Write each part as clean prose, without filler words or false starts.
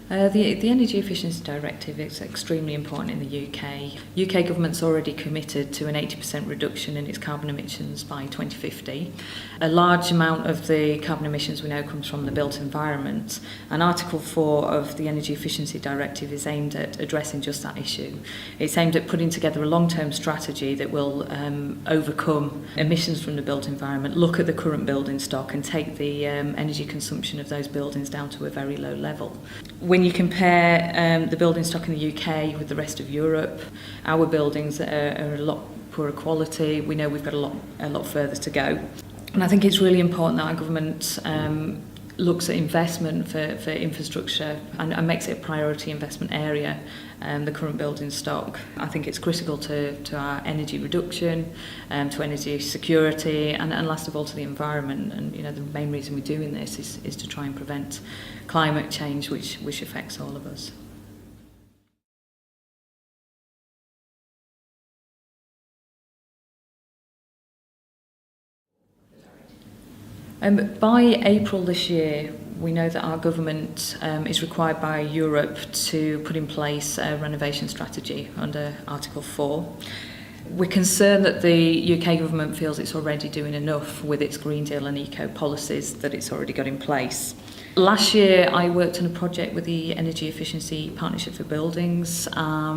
The Energy Efficiency Directive is extremely important in the UK. UK government's already committed to an 80% reduction in its carbon emissions by 2050. A large amount of the carbon emissions we know comes from the built environment, and Article 4 of the Energy Efficiency Directive is aimed at addressing just that issue. It's aimed at putting together a long-term strategy that will overcome emissions from the built environment, look at the current building stock and take the energy consumption of those buildings down to a very low level. When you compare the building stock in the UK with the rest of Europe, our buildings are a lot poorer quality. We know we've got a lot further to go. And I think it's really important that our government looks at investment for infrastructure and makes it a priority investment area, the current building stock. I think it's critical to our energy reduction, to energy security, and last of all to the environment. And the main reason we're doing this is to try and prevent climate change, which affects all of us. By April this year, we know that our government is required by Europe to put in place a renovation strategy under Article 4. We're concerned that the UK government feels it's already doing enough with its Green Deal and eco policies that it's already got in place. Last year, I worked on a project with the Energy Efficiency Partnership for Buildings.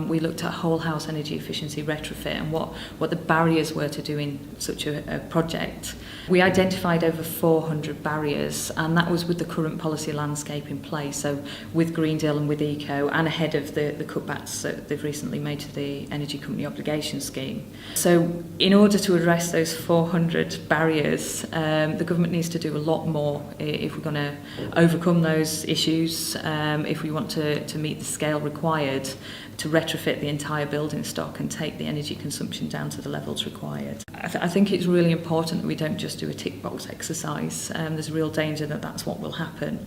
We looked at whole house energy efficiency retrofit and what the barriers were to doing such a project. We identified over 400 barriers, and that was with the current policy landscape in place, so with Green Deal and with eco, and ahead of the cutbacks that they've recently made to the Energy Company Obligation Scheme. So in order to address those 400 barriers, the government needs to do a lot more if we're going to overcome those issues, if we want to meet the scale required to retrofit the entire building stock and take the energy consumption down to the levels required. I think it's really important that we don't just do a tick box exercise. There's a real danger that that's what will happen.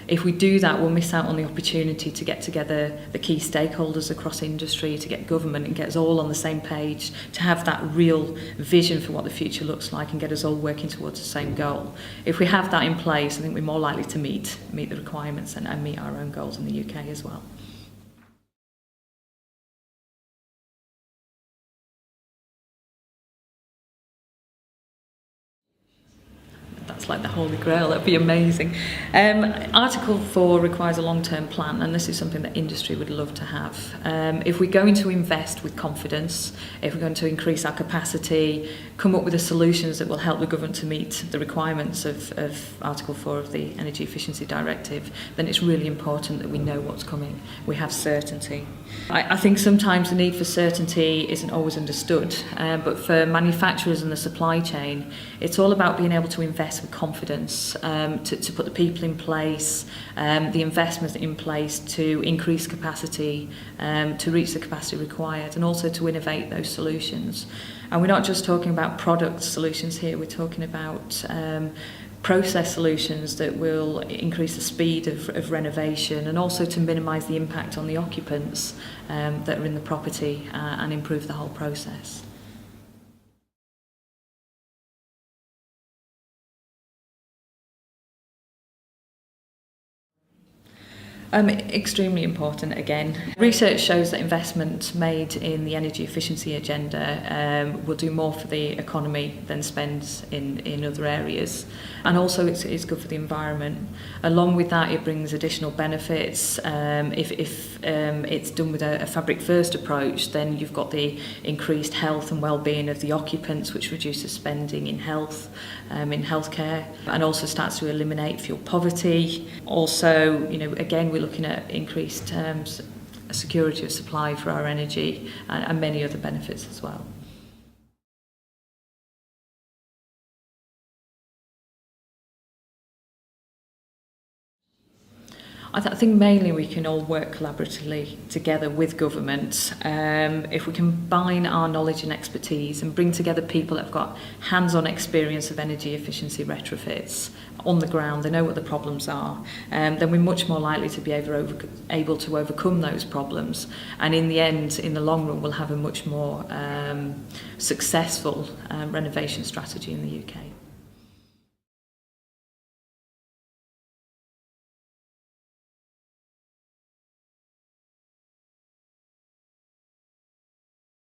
If we do that, we'll miss out on the opportunity to get together the key stakeholders across industry, to get government and get us all on the same page, to have that real vision for what the future looks like and get us all working towards the same goal. If we have that in place, I think we're more likely to meet the requirements and meet our own goals in the UK as well. That's like the holy grail, that'd be amazing. Article 4 requires a long-term plan, and this is something that industry would love to have. If we're going to invest with confidence, if we're going to increase our capacity, come up with the solutions that will help the government to meet the requirements of Article 4 of the Energy Efficiency Directive, then it's really important that we know what's coming. We have certainty. I think sometimes the need for certainty isn't always understood, but for manufacturers and the supply chain, it's all about being able to invest with confidence, to put the people in place, the investment in place to increase capacity, to reach the capacity required, and also to innovate those solutions. And we're not just talking about product solutions here, we're talking about process solutions that will increase the speed of renovation and also to minimise the impact on the occupants that are in the property and improve the whole process. Extremely important again. Research shows that investment made in the energy efficiency agenda will do more for the economy than spends in other areas. And also it's good for the environment. Along with that, it brings additional benefits. If it's done with a fabric first approach, then you've got the increased health and well-being of the occupants, which reduces spending in health, in healthcare, and also starts to eliminate fuel poverty. Also, again, we're looking at increased security of supply for our energy and many other benefits as well. I think mainly we can all work collaboratively together with government. If we combine our knowledge and expertise and bring together people that have got hands-on experience of energy efficiency retrofits on the ground, they know what the problems are, then we're much more likely to be able to overcome those problems. And in the end, in the long run, we'll have a much more successful renovation strategy in the UK.